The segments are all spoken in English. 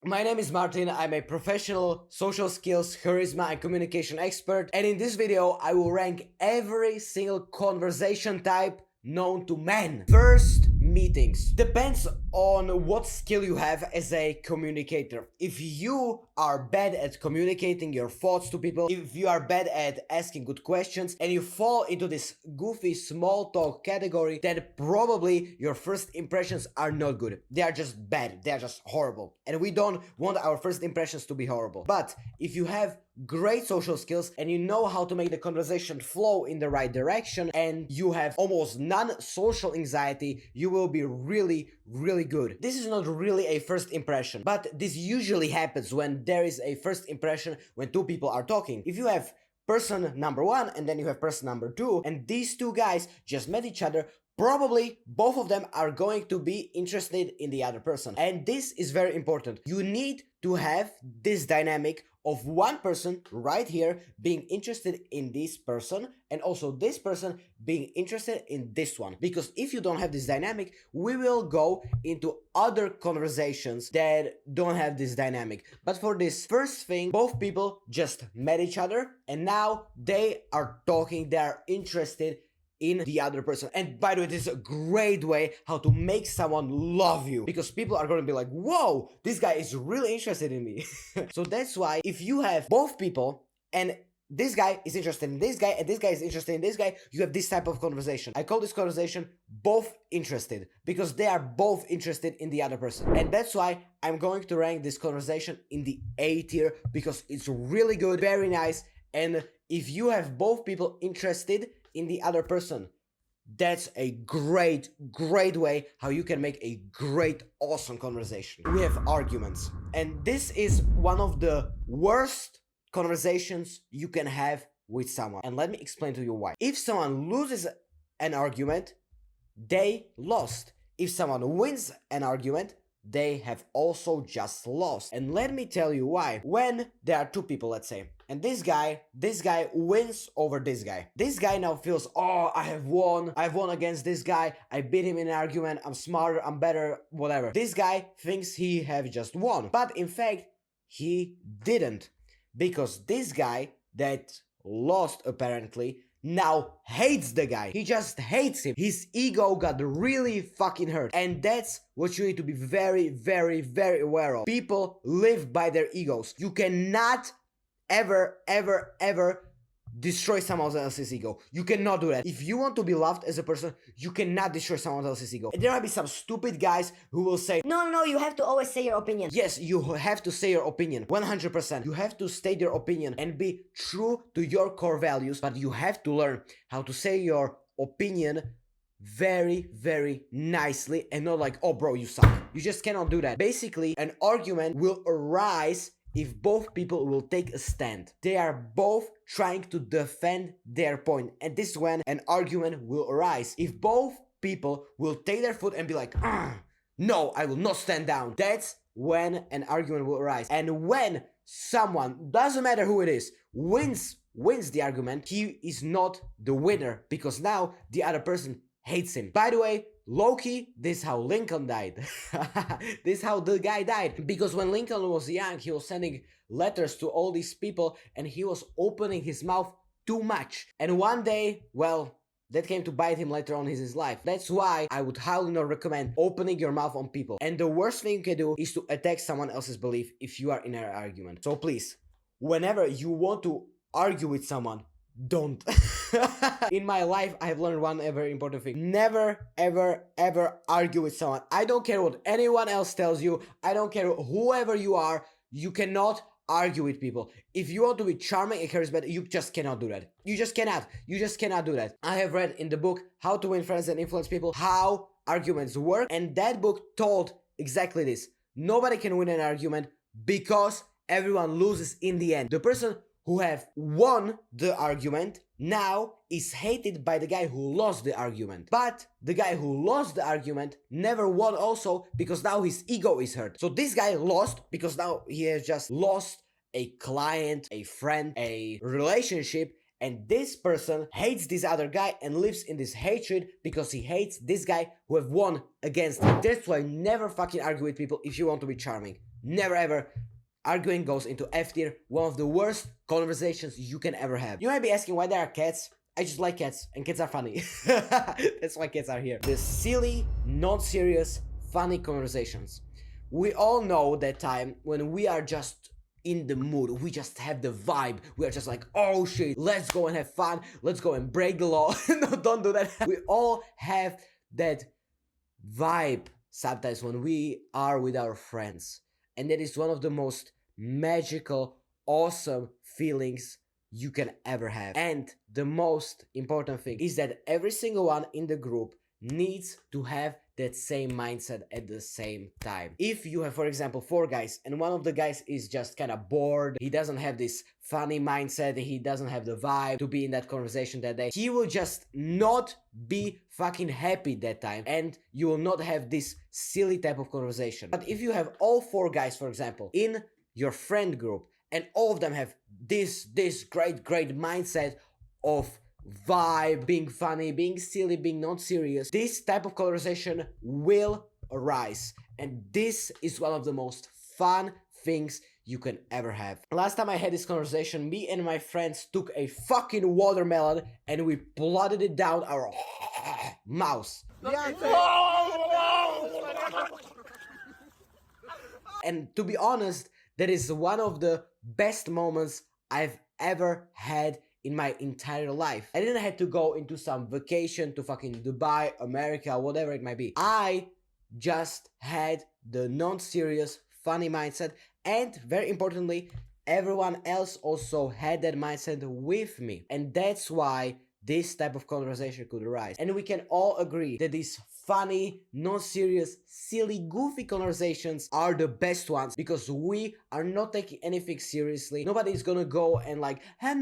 My name is Martin, I'm a professional social skills, charisma and communication expert, and in this video I will rank every single conversation type known to men. First, meetings. Depends on what skill you have as a communicator. If you are bad at communicating your thoughts to people, if you are bad at asking good questions, and you fall into this goofy small talk category, then probably your first impressions are not good. They are just bad. They are just horrible. And we don't want our first impressions to be horrible. But if you have great social skills and you know how to make the conversation flow in the right direction and you have almost none social anxiety, you will be really good. This is not really a first impression, but this usually happens when there is a first impression when two people are talking. If you have person number one and then you have person number two and these two guys just met each other, probably both of them are going to be interested in the other person. And this is very important. You need to have this dynamic of one person right here being interested in this person and also this person being interested in this one. Because if you don't have this dynamic, we will go into other conversations that don't have this dynamic. But for this first thing, both people just met each other and now they are talking, they are interested in the other person. And by the way, this is a great way how to make someone love you, because people are going to be like, whoa, this guy is really interested in me. So that's why if you have both people and this guy is interested in this guy and this guy is interested in this guy, you have this type of conversation. I call this conversation both interested, because they are both interested in the other person. And that's why I'm going to rank this conversation in the A tier, because it's really good, very nice. And if you have both people interested in the other person, that's a great way how you can make a great, awesome conversation. We have arguments, and this is one of the worst conversations you can have with someone. And let me explain to you why. If someone loses an argument, they lost. If someone wins an argument, they have also just lost. And let me tell you why. When there are two people, let's say, and this guy wins over this guy. This guy now feels, oh, I've won against this guy, I beat him in an argument, I'm smarter, I'm better, whatever. This guy thinks he have just won, but in fact, he didn't, because this guy that lost apparently now hates the guy. He just hates him. His ego got really fucking hurt. And that's what you need to be very aware of. People live by their egos. You cannot ever destroy someone else's ego. You cannot do that. If you want to be loved as a person, you cannot destroy someone else's ego. And there might be some stupid guys who will say, No, you have to always say your opinion. yes, you have to say your opinion, 100%. You have to state your opinion and be true to your core values, but you have to learn how to say your opinion very nicely and not like, oh bro, you suck. You just cannot do that. Basically, an argument will arise if both people will take a stand. They are both trying to defend their point, and this is when an argument will arise. If both people will take their foot and be like, no, I will not stand down, that's when an argument will arise. And when someone, doesn't matter who it is, wins the argument, he is not the winner, because now the other person hates him. By the way, low-key, this is how Lincoln died. This is how the guy died. Because when Lincoln was young, he was sending letters to all these people and he was opening his mouth too much. And one day, well, that came to bite him later on in his life. That's why I would highly not recommend opening your mouth on people. And the worst thing you can do is to attack someone else's belief if you are in an argument. So please, whenever you want to argue with someone, don't. In my life, I have learned one very important thing. Never, ever argue with someone. I don't care what anyone else tells you. I don't care whoever you are. You cannot argue with people. If you want to be charming and charismatic, you just cannot do that. You just cannot do that. I have read in the book How to Win Friends and Influence People how arguments work, and that book told exactly this. Nobody can win an argument because everyone loses in the end. The person who have won the argument now is hated by the guy who lost the argument. But the guy who lost the argument never won also, because now his ego is hurt. So this guy lost because now he has just lost a client, a friend, a relationship, and this person hates this other guy and lives in this hatred because he hates this guy who have won against him. That's why never fucking argue with people if you want to be charming. never ever. Arguing goes into F tier, one of the worst conversations you can ever have. You might be asking why there are cats. I just like cats, and cats are funny. That's why cats are here. The silly, non-serious, funny conversations. We all know that time when we are just in the mood, we just have the vibe, we are just like, oh shit, let's go and have fun, let's go and break the law. No, don't do that. We all have that vibe sometimes when we are with our friends, and that is one of the most magical, awesome feelings you can ever have. And the most important thing is that every single one in the group needs to have that same mindset at the same time. If you have, for example, 4 guys and one of the guys is just kind of bored, he doesn't have this funny mindset, he doesn't have the vibe to be in that conversation that day, he will just not be fucking happy that time, and you will not have this silly type of conversation. But if you have all 4 guys, for example, in your friend group, and all of them have this great mindset of vibe, being funny, being silly, being not serious, this type of conversation will arise, and this is one of the most fun things you can ever have. Last time I had this conversation, me and my friends took a fucking watermelon and we blooded it down our mouths. And to be honest, that is one of the best moments I've ever had in my entire life. I didn't have to go into some vacation to fucking Dubai, America, whatever it might be. I just had the non-serious, funny mindset, and very importantly, everyone else also had that mindset with me. And that's why this type of conversation could arise. And we can all agree that these funny, non-serious, silly, goofy conversations are the best ones, because we are not taking anything seriously. Nobody's gonna go and like, hey,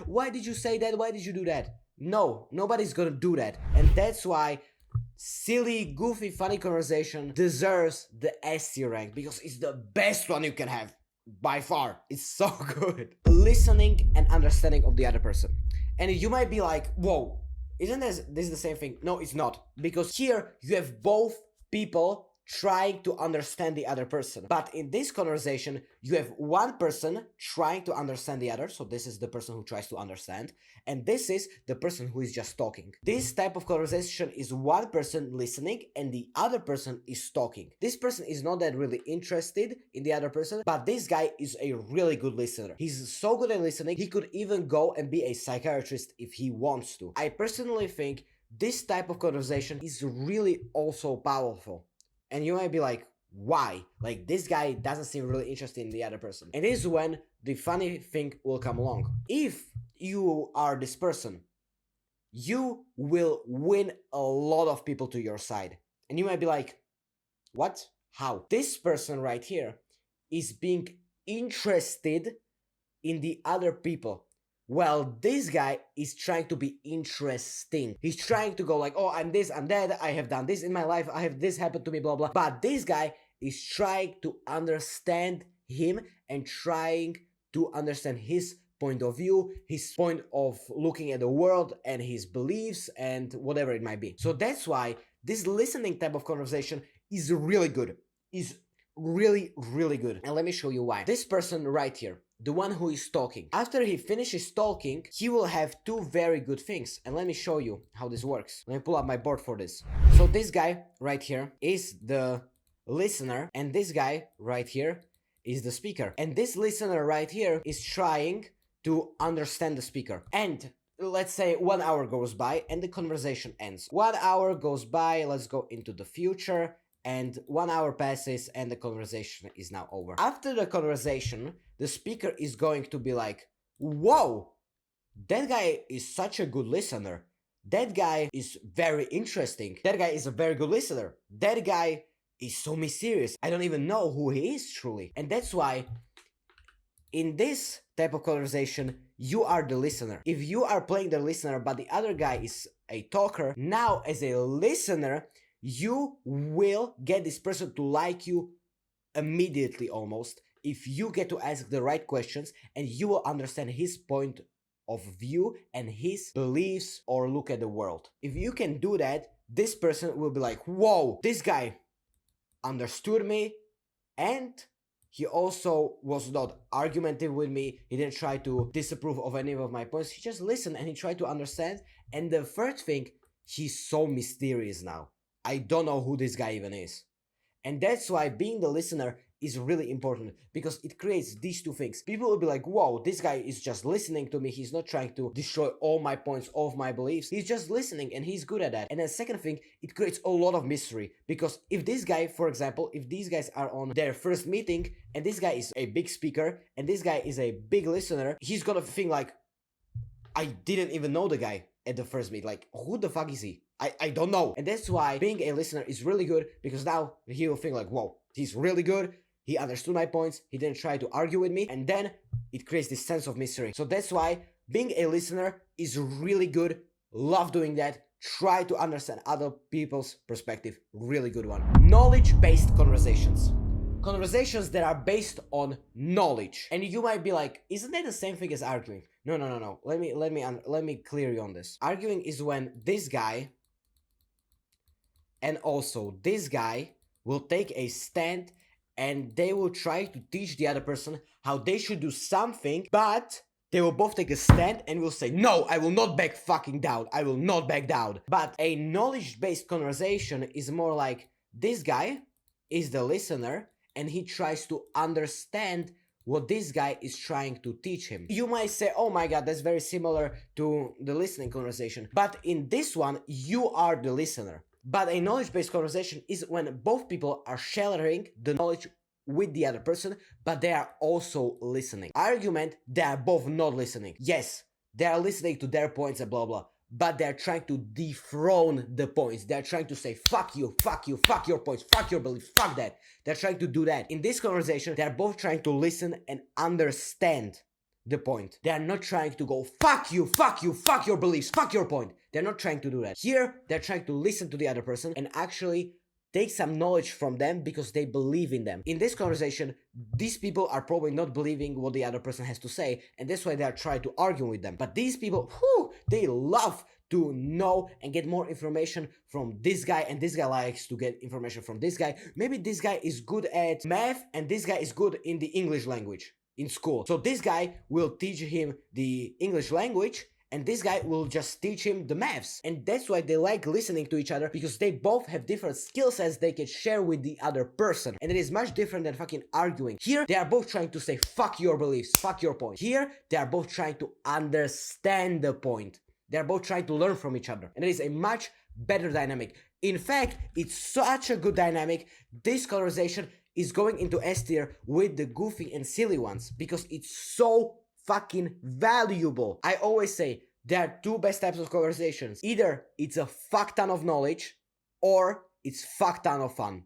why did you say that? Why did you do that? No, nobody's gonna do that. And that's why silly, goofy, funny conversation deserves the S tier rank, because it's the best one you can have. By far. It's so good. Listening and understanding of the other person. And you might be like, whoa, isn't this the same thing? No, it's not. Because here you have both people trying to understand the other person. But in this conversation, you have one person trying to understand the other. So this is the person who tries to understand. And this is the person who is just talking. This type of conversation is one person listening and the other person is talking. This person is not that really interested in the other person, but this guy is a really good listener. He's so good at listening, he could even go and be a psychiatrist if he wants to. I personally think this type of conversation is really also powerful. And you might be like, why? Like, this guy doesn't seem really interested in the other person. And this is when the funny thing will come along. If you are this person, you will win a lot of people to your side. And you might be like, what? How? This person right here is being interested in the other people. Well, this guy is trying to be interesting. He's trying to go like, oh, I'm this, I'm that, I have done this in my life, I have this happened to me, blah, blah. But this guy is trying to understand him and trying to understand his point of view, his point of looking at the world and his beliefs and whatever it might be. So that's why this listening type of conversation is really good. Is really good. And let me show you why. This person right here, the one who is talking, after he finishes talking, he will have 2 very good things. And let me show you how this works. Let me pull up my board for this. So this guy right here is the listener, and this guy right here is the speaker. And this listener right here is trying to understand the speaker. And let's say 1 hour goes by and the conversation ends. 1 hour goes by, let's go into the future, and 1 hour passes and the conversation is now over. After the conversation, the speaker is going to be like, whoa, that guy is such a good listener. That guy is very interesting. That guy is a very good listener. That guy is so mysterious. I don't even know who he is truly. And that's why in this type of conversation, you are the listener. If you are playing the listener, but the other guy is a talker, now as a listener, you will get this person to like you immediately almost if you get to ask the right questions, and you will understand his point of view and his beliefs or look at the world. If you can do that, this person will be like, whoa, this guy understood me and He also was not argumentative with me. He didn't try to disapprove of any of my points. He just listened and he tried to understand. And the third thing, he's so mysterious now. I don't know who this guy even is. And that's why being the listener is really important, because it creates these two things. People will be like, whoa, this guy is just listening to me. He's not trying to destroy all my points, all of my beliefs. He's just listening and he's good at that. And then second thing, it creates a lot of mystery, because if this guy, for example, if these guys are on their first meeting and this guy is a big speaker and this guy is a big listener, he's gonna think like, I didn't even know the guy at the first meet. Like, who the fuck is he? I don't know. And that's why being a listener is really good, because now he will think like, whoa, he's really good. He understood my points. He didn't try to argue with me. And then it creates this sense of mystery. So that's why being a listener is really good. Love doing that. Try to understand other people's perspective. Really good one. Knowledge-based conversations. Conversations that are based on knowledge. And you might be like, isn't that the same thing as arguing? No. Let me clear you on this. Arguing is when this guy and also this guy will take a stand and they will try to teach the other person how they should do something, but they will both take a stand and will say, no, I will not back fucking down. I will not back down. But a knowledge-based conversation is more like this guy is the listener and he tries to understand what this guy is trying to teach him. You might say, oh my god, that's very similar to the listening conversation. But in this one, you are the listener. But a knowledge-based conversation is when both people are sharing the knowledge with the other person, but they are also listening. Argument, they are both not listening. Yes, they are listening to their points and blah blah, but they're trying to dethrone the points. They're trying to say, fuck you, fuck your points, fuck your beliefs, fuck that. They're trying to do that. In this conversation, they're both trying to listen and understand the point. They are not trying to go, fuck you, fuck your beliefs, fuck your point. They're not trying to do that. Here, they're trying to listen to the other person and actually take some knowledge from them because they believe in them. In this conversation, these people are probably not believing what the other person has to say, and that's why they are trying to argue with them. But these people, they love to know and get more information from this guy, and this guy likes to get information from this guy. Maybe this guy is good at math and this guy is good in the English language in school. So this guy will teach him the English language and this guy will just teach him the maths. And that's why they like listening to each other, because they both have different skill sets they can share with the other person. And it is much different than fucking arguing. Here, they are both trying to say, fuck your beliefs, fuck your point. Here, they are both trying to understand the point. They are both trying to learn from each other. And it is a much better dynamic. In fact, it's such a good dynamic. This conversation is going into S tier with the goofy and silly ones, because it's so fucking valuable. I always say there are two best types of conversations. Either it's a fuck ton of knowledge or it's fuck ton of fun.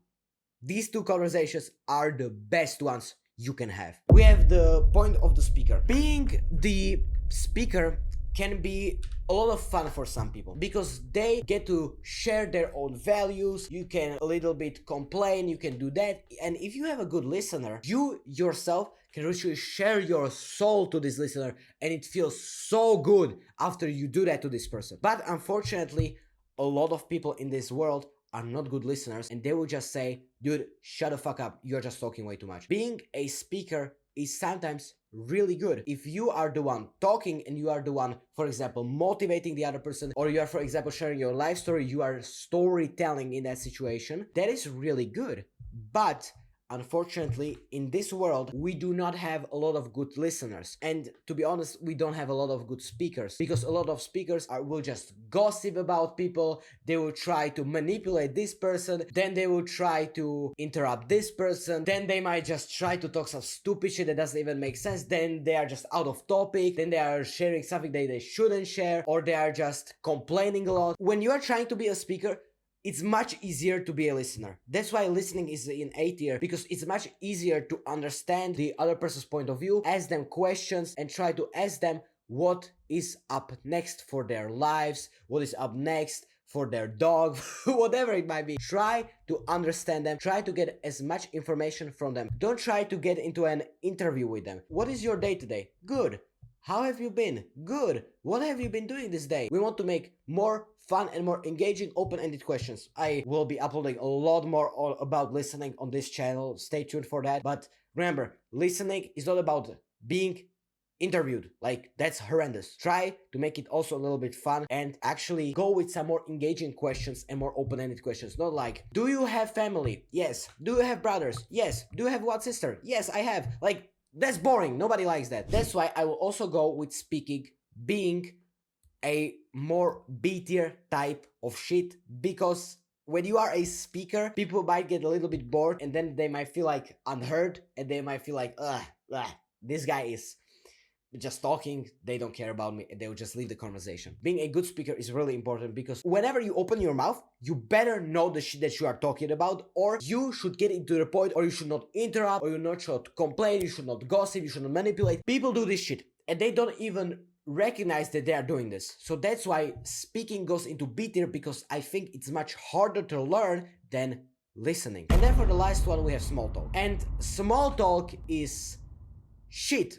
These two conversations are the best ones you can have. We have the point of the speaker. Being the speaker can be a lot of fun for some people because they get to share their own values. You can a little bit complain, you can do that. And if you have a good listener, you yourself can actually share your soul to this listener, and it feels so good after you do that to this person. But unfortunately, a lot of people in this world are not good listeners, and they will just say, dude, shut the fuck up, you're just talking way too much. Being a speaker is sometimes really good. If you are the one talking and you are the one, for example, motivating the other person, or you are, for example, sharing your life story, you are storytelling in that situation, that is really good. But unfortunately, in this world, we do not have a lot of good listeners. And to be honest, we don't have a lot of good speakers, because a lot of speakers will just gossip about people. They will try to manipulate this person. Then they will try to interrupt this person. Then they might just try to talk some stupid shit that doesn't even make sense. Then they are just out of topic. Then they are sharing something that they shouldn't share, or they are just complaining a lot. When you are trying to be a speaker, it's much easier to be a listener. That's why listening is in A tier, because it's much easier to understand the other person's point of view, ask them questions, and try to ask them what is up next for their lives, what is up next for their dog, whatever it might be. Try to understand them, try to get as much information from them. Don't try to get into an interview with them. What is your day today? Good. How have you been? Good. What have you been doing this day? We want to make more fun and more engaging open-ended questions. I will be uploading a lot more about listening on this channel. Stay tuned for that. But remember, listening is not about being interviewed. Like, that's horrendous. Try to make it also a little bit fun and actually go with some more engaging questions and more open-ended questions. Not like, do you have family? Yes. Do you have brothers? Yes. Do you have one sister? Yes, I have. Like, that's boring. Nobody likes that. That's why I will also go with speaking being a more B tier type of shit, because when you are a speaker, people might get a little bit bored and then they might feel like unheard and they might feel like, this guy is just talking, they don't care about me, and they will just leave the conversation. Being a good speaker is really important, because whenever you open your mouth, you better know the shit that you are talking about, or you should get into the point, or you should not interrupt, or you not should complain, you should not gossip, you should not manipulate. People do this shit and they don't even recognize that they are doing this. So that's why speaking goes into B tier, because I think it's much harder to learn than listening. And then for the last one, we have small talk. And small talk is shit.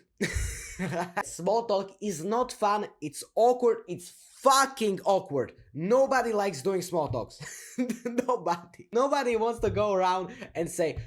Small talk is not fun, it's awkward, it's fucking awkward. Nobody likes doing small talks. Nobody wants to go around and say,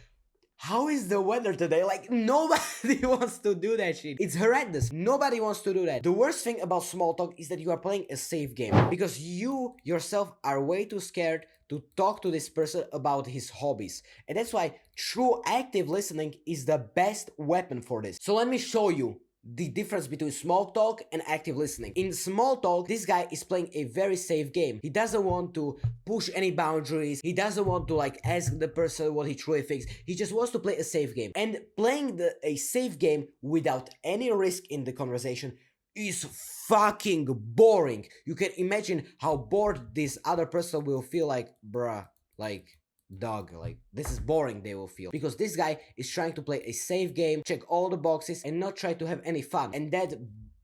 how is the weather today? Like, nobody wants to do that shit. It's horrendous. Nobody wants to do that. The worst thing about small talk is that you are playing a safe game, because you yourself are way too scared to talk to this person about his hobbies. And that's why true active listening is the best weapon for this. So let me show you the difference between small talk and active listening. In small talk, this guy is playing a very safe game. He doesn't want to push any boundaries. He doesn't want to like ask the person what he truly thinks. He just wants to play a safe game. And playing a safe game without any risk in the conversation is fucking boring. You can imagine how bored this other person will feel, like, bruh, like, dog, like, this is boring, they will feel, because this guy is trying to play a safe game, check all the boxes, and not try to have any fun, and that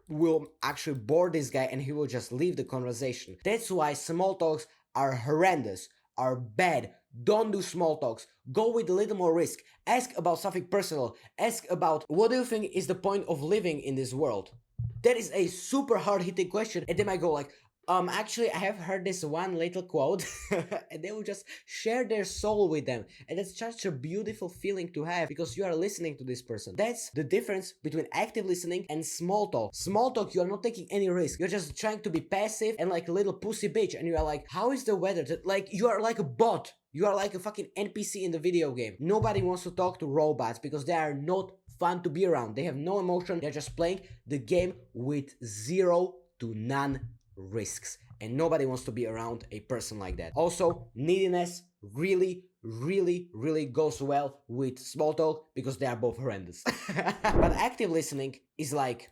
will actually bore this guy and he will just leave the conversation. That's why small talks are horrendous, are bad. Don't do small talks. Go with a little more risk. Ask about something personal. Ask about, what do you think is the point of living in this world? That is a super hard-hitting question, and they might go like, actually, I have heard this one little quote, and they will just share their soul with them. And that's such a beautiful feeling to have, because you are listening to this person. That's the difference between active listening and small talk. Small talk, you are not taking any risk. You're just trying to be passive and like a little pussy bitch, and you are like, how is the weather? Like, you are like a bot. You are like a fucking NPC in the video game. Nobody wants to talk to robots because they are not fun to be around. They have no emotion. They're just playing the game with 0 to none risks, and nobody wants to be around a person like that. Also, neediness really goes well with small talk, because they are both horrendous. But active listening is like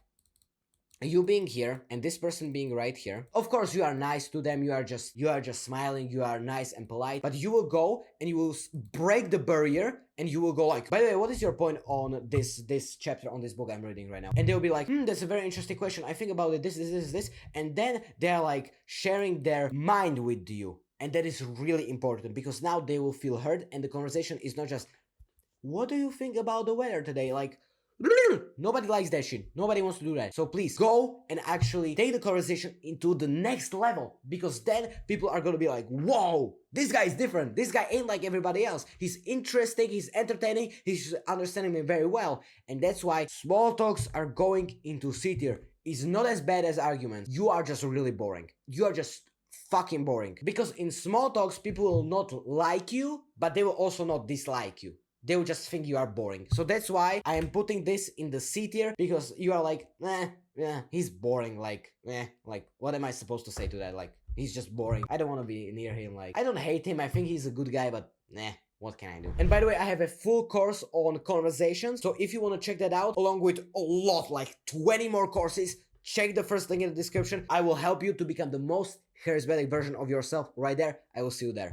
you being here and this person being right here. Of course, you are nice to them, you are just smiling, you are nice and polite, but you will go and you will break the barrier, and you will go like, by the way, what is your point on this chapter on this book I'm reading right now? And they'll be like, that's a very interesting question, I think about it, this, and then they're like sharing their mind with you. And that is really important, because now they will feel heard, and the conversation is not just, what do you think about the weather today? Like, nobody likes that shit. Nobody wants to do that. So please go and actually take the conversation into the next level, because then people are gonna be like, whoa, this guy is different. This guy ain't like everybody else. He's interesting, he's entertaining, he's understanding me very well. And that's why small talks are going into C tier. It's not as bad as arguments. You are just really boring. You are just fucking boring. Because in small talks, people will not like you, but they will also not dislike you. They will just think you are boring. So that's why I am putting this in the C tier, because you are like, he's boring, like, what am I supposed to say to that? Like, he's just boring. I don't want to be near him. Like, I don't hate him, I think he's a good guy, but what can I do? And by the way, I have a full course on conversations, so if you want to check that out, along with a lot, like 20 more courses, check the first link in the description. I will help you to become the most charismatic version of yourself right there. I will see you there.